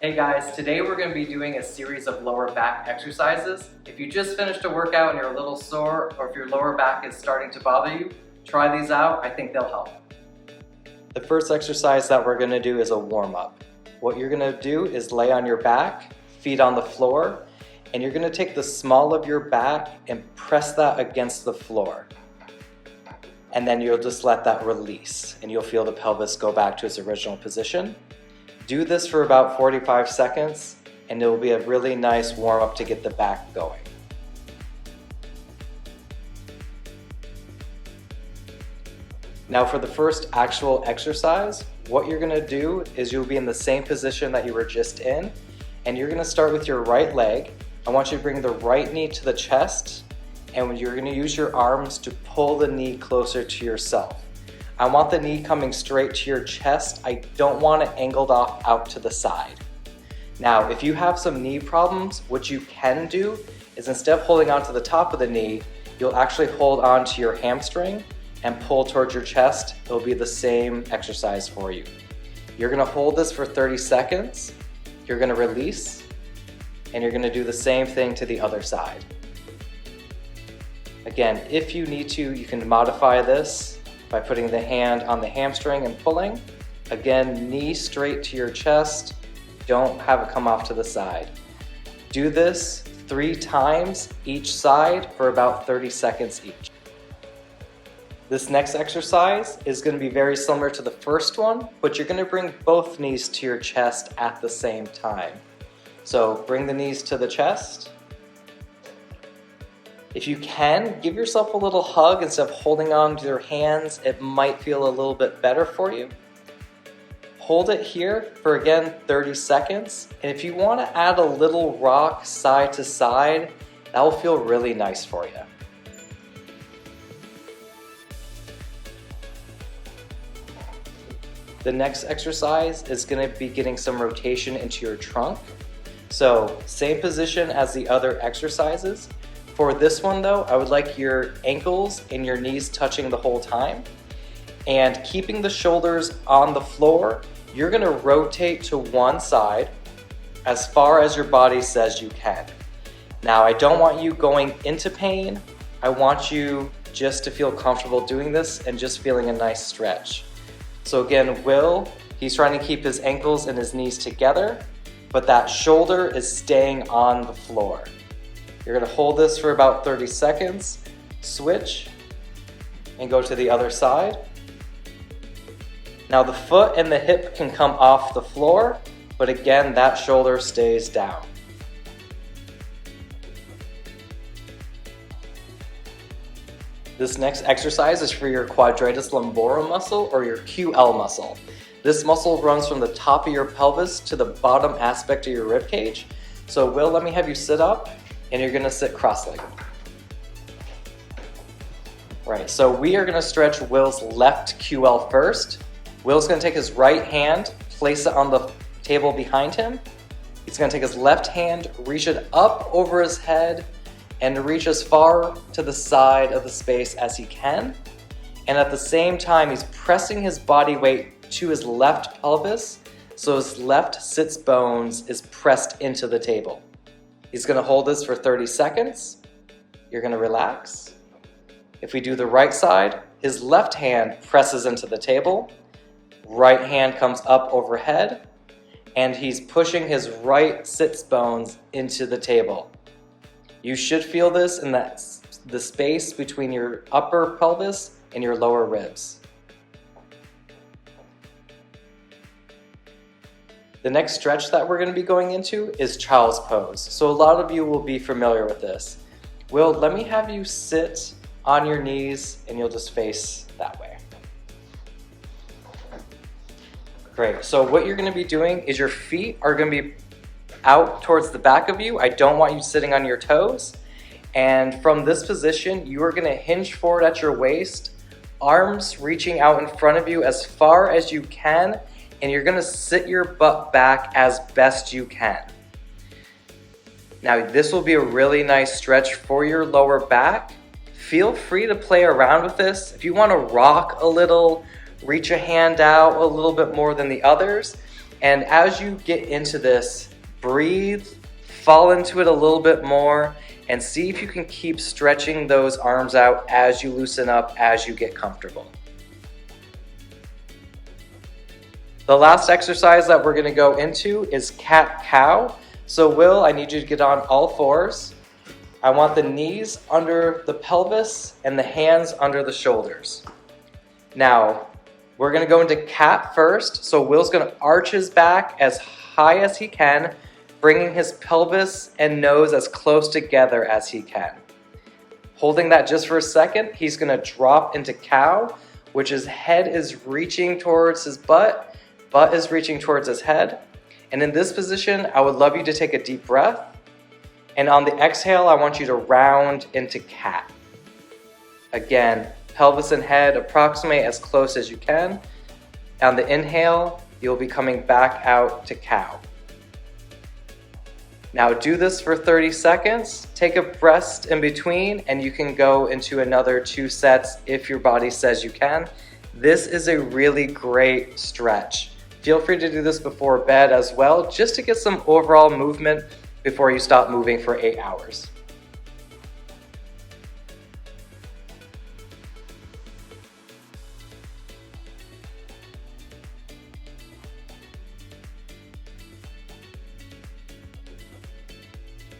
Hey guys, today we're going to be doing a series of lower back exercises. If you just finished a workout and you're a little sore, or if your lower back is starting to bother you, try these out. I think they'll help. The first exercise that we're going to do is a warm-up. What you're going to do is lay on your back, feet on the floor, and you're going to take the small of your back and press that against the floor. And then you'll just let that release, and you'll feel the pelvis go back to its original position. Do this for about 45 seconds, and it will be a really nice warm-up to get the back going. Now for the first actual exercise, what you're going to do is you'll be in the same position that you were just in, and you're going to start with your right leg. I want you to bring the right knee to the chest, and you're going to use your arms to pull the knee closer to yourself. I want the knee coming straight to your chest. I don't want it angled off out to the side. Now, if you have some knee problems, what you can do is instead of holding onto the top of the knee, you'll actually hold on to your hamstring and pull towards your chest. It'll be the same exercise for you. You're gonna hold this for 30 seconds. You're gonna release, and you're gonna do the same thing to the other side. Again, if you need to, you can modify this by putting the hand on the hamstring and pulling. Again, knee straight to your chest. Don't have it come off to the side. Do this 3 times each side for about 30 seconds each. This next exercise is going to be very similar to the first one, but you're going to bring both knees to your chest at the same time. So bring the knees to the chest. If you can, give yourself a little hug instead of holding on to your hands. It might feel a little bit better for you. Hold it here for, again, 30 seconds. And if you want to add a little rock side to side, that will feel really nice for you. The next exercise is going to be getting some rotation into your trunk. So, same position as the other exercises. For this one though, I would like your ankles and your knees touching the whole time. And keeping the shoulders on the floor, you're gonna rotate to one side as far as your body says you can. Now, I don't want you going into pain. I want you just to feel comfortable doing this and just feeling a nice stretch. So again, he's trying to keep his ankles and his knees together, but that shoulder is staying on the floor. You're going to hold this for about 30 seconds, switch, and go to the other side. Now the foot and the hip can come off the floor, but again, that shoulder stays down. This next exercise is for your quadratus lumborum muscle, or your QL muscle. This muscle runs from the top of your pelvis to the bottom aspect of your rib cage. So Will, let me have you sit up. And you're gonna sit cross-legged. Right, so we are gonna stretch Will's left QL first. Will's gonna take his right hand, place it on the table behind him. He's gonna take his left hand, reach it up over his head, and reach as far to the side of the space as he can. And at the same time, he's pressing his body weight to his left pelvis, so his left sits bones is pressed into the table. He's going to hold this for 30 seconds. You're going to relax. If we do the right side, his left hand presses into the table. Right hand comes up overhead. And he's pushing his right sits bones into the table. You should feel this in the space between your upper pelvis and your lower ribs. The next stretch that we're going to be going into is child's pose. So a lot of you will be familiar with this. Will, let me have you sit on your knees and you'll just face that way. Great, so what you're going to be doing is your feet are going to be out towards the back of you. I don't want you sitting on your toes. And from this position, you are going to hinge forward at your waist, arms reaching out in front of you as far as you can, and you're going to sit your butt back as best you can. Now, this will be a really nice stretch for your lower back. Feel free to play around with this. If you want to rock a little, reach a hand out a little bit more than the others, And as you get into this, breathe, fall into it a little bit more, and see if you can keep stretching those arms out as you loosen up, as you get comfortable. The last exercise that we're going to go into is cat-cow. So Will, I need you to get on all fours. I want the knees under the pelvis and the hands under the shoulders. Now, we're going to go into cat first. So Will's going to arch his back as high as he can, bringing his pelvis and nose as close together as he can. Holding that just for a second, he's going to drop into cow, which his head is reaching towards his butt is reaching towards his head. And in this position, I would love you to take a deep breath. And on the exhale, I want you to round into cat. Again, pelvis and head approximate as close as you can. On the inhale, you'll be coming back out to cow. Now do this for 30 seconds. Take a rest in between, and you can go into another 2 sets if your body says you can. This is a really great stretch. Feel free to do this before bed as well, just to get some overall movement before you stop moving for 8 hours.